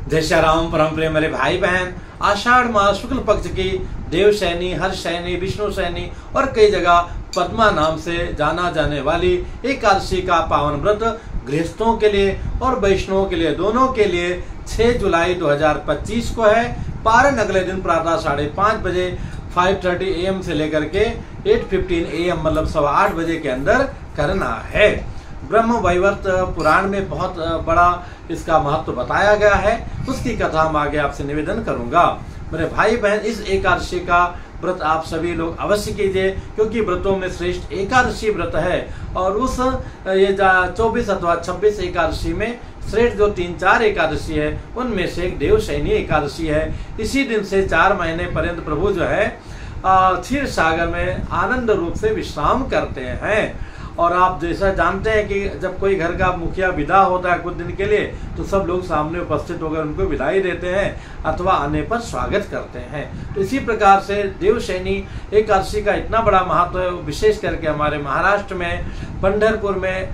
जय श्री राम। परम प्रिय मेरे भाई बहन, आषाढ़ मास शुक्ल पक्ष की देवशयनी, हर्षशयनी, विष्णुशयनी और कई जगह पद्मा नाम से जाना जाने वाली एकादशी का पावन व्रत गृहस्थों के लिए और वैष्णवों के लिए, दोनों के लिए 6 जुलाई 2025 को है। पारण अगले दिन प्रातः 5:30 बजे 5:30 AM से लेकर के 8:15 AM मतलब 8:15 बजे के अंदर करना है। ब्रह्म वैवर्त पुराण में बहुत बड़ा इसका महत्व बताया गया है, उसकी कथा हम आगे आपसे निवेदन करूंगा। मेरे भाई बहन, इस एकादशी का व्रत आप सभी लोग अवश्य कीजिए, क्योंकि व्रतों में श्रेष्ठ एकादशी व्रत है। और उस ये 24 अथवा 26 एकादशी में श्रेष्ठ जो 3-4 एकादशी है उनमें से एक देवशयनी एकादशी है। इसी दिन से 4 महीने पर्यंत प्रभु जो है क्षीर सागर में आनंद रूप से विश्राम करते हैं। और आप जैसा जानते हैं कि जब कोई घर का मुखिया विदा होता है कुछ दिन के लिए, तो सब लोग सामने उपस्थित होकर उनको विदाई देते हैं अथवा आने पर स्वागत करते हैं। तो इसी प्रकार से देवशयनी एकादशी का इतना बड़ा महत्व है। विशेष करके हमारे महाराष्ट्र में पंढरपुर में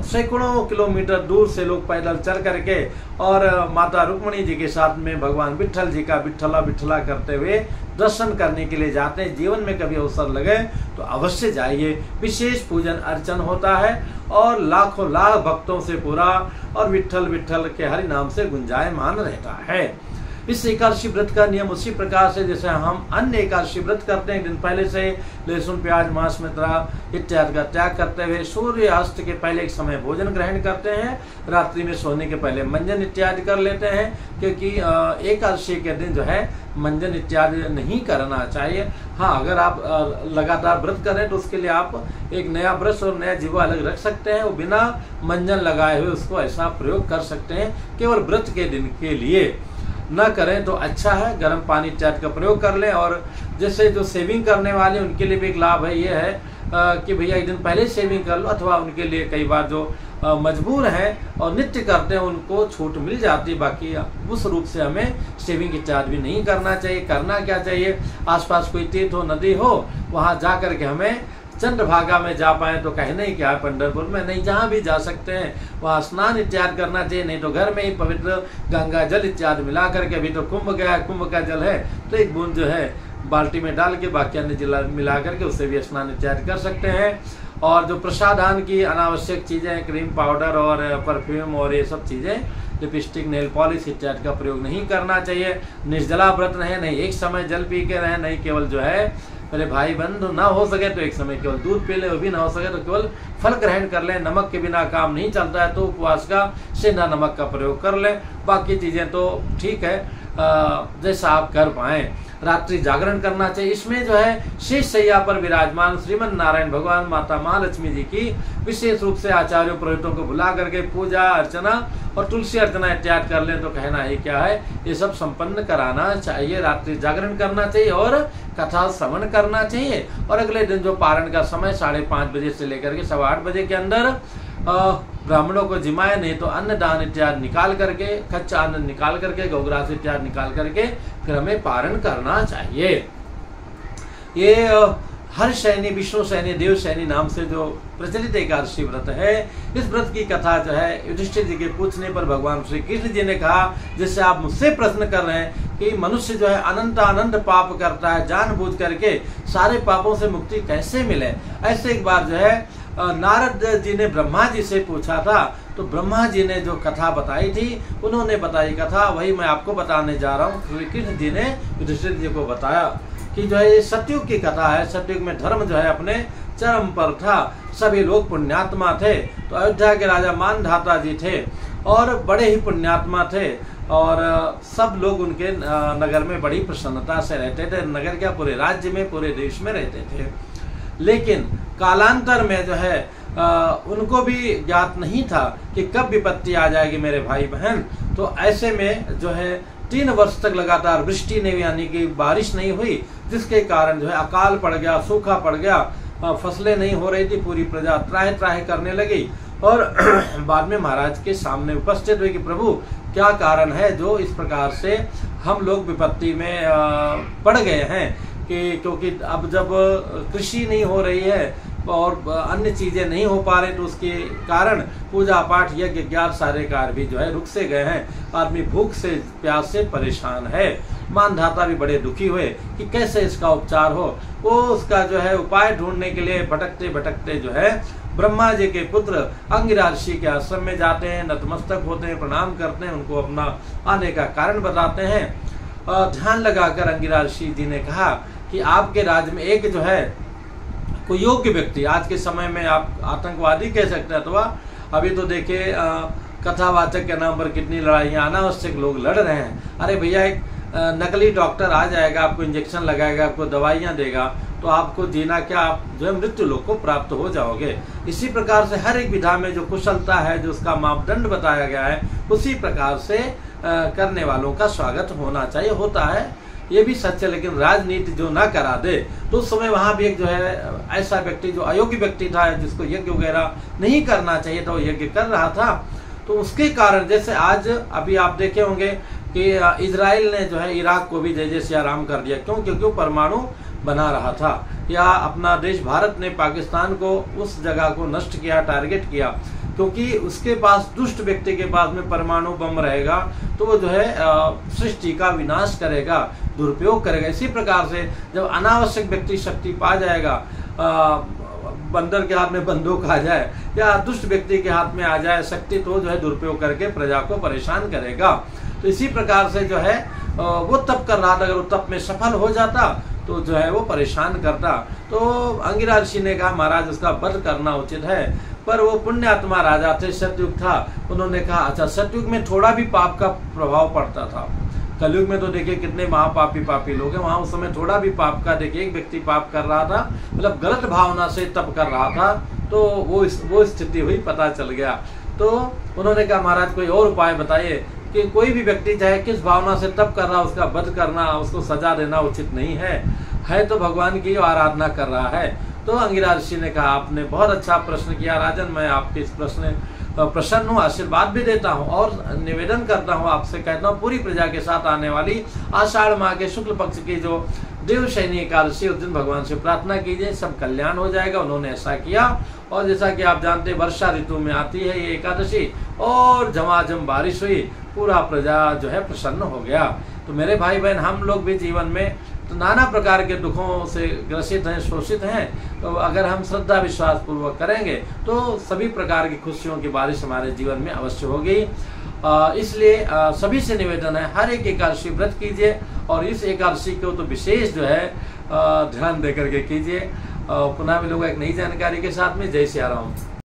सैकड़ों किलोमीटर दूर से लोग पैदल चल करके और माता रुक्मणी जी के साथ में भगवान विट्ठल जी का विट्ठला विट्ठला करते हुए दर्शन करने के लिए जाते हैं। जीवन में कभी अवसर लगे तो अवश्य जाइए। विशेष पूजन अर्चन होता है और लाखों लाख भक्तों से पूरा और विट्ठल विट्ठल के हरि नाम से गुंजायमान रहता है। इस एकादशी व्रत का नियम उसी प्रकार से जैसे हम अन्य एकादशी व्रत करते हैं, दिन पहले से लहसुन प्याज मांस मदिरा इत्यादि का त्याग करते हुए सूर्यास्त के पहले एक समय भोजन ग्रहण करते हैं, रात्रि में सोने के पहले मंजन इत्यादि कर लेते हैं, क्योंकि एकादशी के दिन जो है मंजन इत्यादि नहीं करना चाहिए। हाँ, अगर आप लगातार व्रत करें तो उसके लिए आप एक नया ब्रश और नया जीवा अलग रख सकते हैं, वो बिना मंजन लगाए हुए उसको ऐसा प्रयोग कर सकते हैं। केवल व्रत के दिन के लिए न करें तो अच्छा है। गर्म पानी इत्यादि का प्रयोग कर लें। और जैसे जो सेविंग करने वाले उनके लिए भी एक लाभ है, ये है कि भैया एक दिन पहले सेविंग कर लो, अथवा उनके लिए कई बार जो मजबूर हैं और नित्य करते हैं उनको छूट मिल जाती है। बाकी उस रूप से हमें सेविंग इत्यादि भी नहीं करना चाहिए। करना क्या चाहिए, आसपास कोई तीर्थ हो, नदी हो, वहां जा करके हमें चंद्रभागा में जा पाए तो कहने ही क्या है, पंढरपुर में नहीं, जहाँ भी जा सकते हैं वहाँ स्नान इत्यादि करना चाहिए। नहीं तो घर में ही पवित्र गंगा जल इत्यादि मिला करके, अभी तो कुंभ गया, कुंभ का जल है तो एक बूंद जो है बाल्टी में डाल के बाकी अन्य जल मिला करके उससे भी स्नान इत्यादि कर सकते हैं। और जो प्रसाधान की अनावश्यक चीज़ें, क्रीम पाउडर और परफ्यूम और ये सब चीज़ें, लिपस्टिक, नेल पॉलिश इत्यादि का प्रयोग नहीं करना चाहिए। निर्जला व्रत रहे, नहीं एक समय जल पी के रहे, नहीं केवल जो है मेरे भाई बंधु ना हो सके तो एक समय केवल दूध पी ले, वो भी ना हो सके तो केवल फल ग्रहण कर ले। नमक के बिना काम नहीं चलता है तो उपवास का सेंधा नमक का प्रयोग कर ले। बाकी चीज़ें तो ठीक है, जैसा आप कर पाएँ। रात्रि जागरण करना चाहिए। इसमें जो है शेष सैया पर विराजमान श्रीमन नारायण भगवान, माता महालक्ष्मी जी की विशेष रूप से आचार्यों पुरोहितों को बुला करके पूजा अर्चना और तुलसी अर्चना इत्यादि कर लें तो कहना ही क्या है, ये सब संपन्न कराना चाहिए। रात्रि जागरण करना चाहिए और कथा श्रवण करना चाहिए। और अगले दिन जो पारण का समय 5:30 बजे से लेकर के 8:15 बजे के अंदर ब्राह्मणों को जिमाए, नहीं तो अन्न दान इत्यादि निकाल करके, कच्चा अन्न निकाल करके, गौग्रास इत्यादि निकाल करके फिर हमें पारण करना चाहिए। ये हर्षशयनी, विष्णुशयनी, देवशयनी नाम से जो प्रचलित एकादशी व्रत है, इस व्रत की कथा जो है युधिष्ठिर जी के पूछने पर भगवान श्री कृष्ण जी ने कहा, जिससे आप मुझसे प्रश्न कर रहे हैं कि मनुष्य जो है अनंत अनंत पाप करता है, जानबूझ करके सारे पापों से मुक्ति कैसे मिले। ऐसे एक बार जो है नारद जी ने ब्रह्मा जी से पूछा था, तो ब्रह्मा जी ने जो कथा बताई थी, उन्होंने बताई कथा वही मैं आपको बताने जा रहा हूँ। श्री कृष्ण जी ने युधिष्ठिर जी को बताया कि जो है ये सतयुग की कथा है। सतयुग में धर्म जो है अपने चरम पर था, सभी लोग पुण्यात्मा थे। तो अयोध्या के राजा मानधाता जी थे और बड़े ही पुण्यात्मा थे और सब लोग उनके नगर में बड़ी प्रसन्नता से रहते थे। नगर क्या, पूरे राज्य में, पूरे देश में रहते थे। लेकिन कालांतर में जो है उनको भी ज्ञात नहीं था कि कब विपत्ति आ जाएगी मेरे भाई बहन। तो ऐसे में जो है 3 वर्ष तक लगातार वृष्टि नहीं, यानी कि बारिश नहीं हुई, जिसके कारण जो है अकाल पड़ गया, सूखा पड़ गया, फसलें नहीं हो रही थी, पूरी प्रजा त्राहि त्राहि करने लगी। और बाद में महाराज के सामने उपस्थित हुए कि प्रभु क्या कारण है जो इस प्रकार से हम लोग विपत्ति में पड़ गए हैं, कि क्योंकि अब जब कृषि नहीं हो रही है, और अन्य चीजें नहीं हो पा रही, तो उसके कारण पूजा पाठ यज्ञ ज्ञान सारे कार्य भी जो है रुक से गए हैं। आदमी भूख से प्यास से परेशान है। मानधाता भी बड़े दुखी हुए कि कैसे इसका उपचार हो। वो उसका जो है उपाय ढूंढने के लिए भटकते भटकते जो है ब्रह्मा जी के पुत्र अंगिरा ऋषि के आश्रम में जाते हैं, नतमस्तक होते हैं, प्रणाम करते हैं, उनको अपना आने का कारण बताते हैं। ध्यान लगाकर अंगिरा ऋषि जी ने कहा कि आपके राज्य में एक जो है कोई योग्य व्यक्ति, आज के समय में आप आतंकवादी कह सकते हैं, अथवा अभी तो देखिए कथावाचक के नाम पर कितनी लड़ाइयाँ अनावश्यक लोग लड़ रहे हैं। अरे भैया, एक नकली डॉक्टर आ जाएगा, आपको इंजेक्शन लगाएगा, आपको दवाइयाँ देगा, तो आपको जीना क्या, आप जो है मृत्यु लोक को प्राप्त हो जाओगे। इसी प्रकार से हर एक विधा में जो कुशलता है, जो उसका मापदंड बताया गया है, उसी प्रकार से करने वालों का स्वागत होना चाहिए, होता है, ये भी सच है। लेकिन राजनीति जो ना करा दे, तो उस समय वहां भी एक जो है ऐसा व्यक्ति जो अयोग्य व्यक्ति था, जिसको यज्ञ वगैरह नहीं करना चाहिए था, वो यज्ञ कर रहा था। तो उसके कारण जैसे आज अभी आप देखे होंगे कि इजराइल ने जो है इराक को भी जय जय सिया राम कर दिया। क्यों? क्योंकि वो परमाणु बना रहा था। या अपना देश भारत ने पाकिस्तान को उस जगह को नष्ट किया, टारगेट किया, क्योंकि उसके पास, दुष्ट व्यक्ति के पास में परमाणु बम रहेगा, तो वो जो है सृष्टि का विनाश करेगा, दुरुपयोग करेगा। इसी प्रकार से जब अनावश्यक व्यक्ति शक्ति पा जाएगा, बंदर के हाथ में बंदूक आ जाए या दुष्ट व्यक्ति के हाथ में आ जाए शक्ति, तो जो है दुरुपयोग करके प्रजा को परेशान करेगा। तो इसी प्रकार से जो है वो तप कर रहा था, अगर वो तप में सफल हो जाता तो जो है वो परेशान करता। तो अंगिरा ऋषि ने कहा महाराज उसका वध करना उचित है, पर वो पुण्यात्मा राजा थे, सतयुग था। उन्होंने कहा अच्छा, सतयुग में थोड़ा भी पाप का प्रभाव पड़ता था, कलयुग में तो देखिए कितने महापापी पापी लोग हैं, वहां उस समय थोड़ा भी पाप का, देखिए एक व्यक्ति पाप कर रहा था, मतलब गलत भावना से तप कर रहा था, तो वो स्थिति हुई, पता चल गया। तो उन्होंने कहा महाराज कोई और उपाय बताइए कि कोई भी व्यक्ति चाहे किस भावना से तप कर रहा, उसका वध करना, उसको सजा देना उचित नहीं है तो भगवान की आराधना कर रहा है। तो अंगिरा ऋषि ने कहा आपने बहुत अच्छा प्रश्न किया राजन, मैं आपके इस प्रश्न प्रसन्न हूँ, आशीर्वाद भी देता हूँ और निवेदन करता हूँ, आपसे कहता हूँ पूरी प्रजा के साथ आने वाली आषाढ़ माह के शुक्ल पक्ष की जो देवशयनी एकादशी, उस दिन भगवान से प्रार्थना कीजिए, सब कल्याण हो जाएगा। उन्होंने ऐसा किया और जैसा कि आप जानते हैं वर्षा ऋतु में आती है ये एकादशी, और झमाझम बारिश हुई, पूरा प्रजा जो है प्रसन्न हो गया। तो मेरे भाई बहन, हम लोग भी जीवन में तो नाना प्रकार के दुखों से ग्रसित हैं, शोषित हैं, तो अगर हम श्रद्धा विश्वास पूर्वक करेंगे तो सभी प्रकार की खुशियों की बारिश हमारे जीवन में अवश्य होगी। इसलिए सभी से निवेदन है, हर एक एकादशी व्रत कीजिए और इस एकादशी को तो विशेष जो है ध्यान दे करके कीजिए। पुनः मिलूंगा एक नई जानकारी के साथ में। जय सिया राम।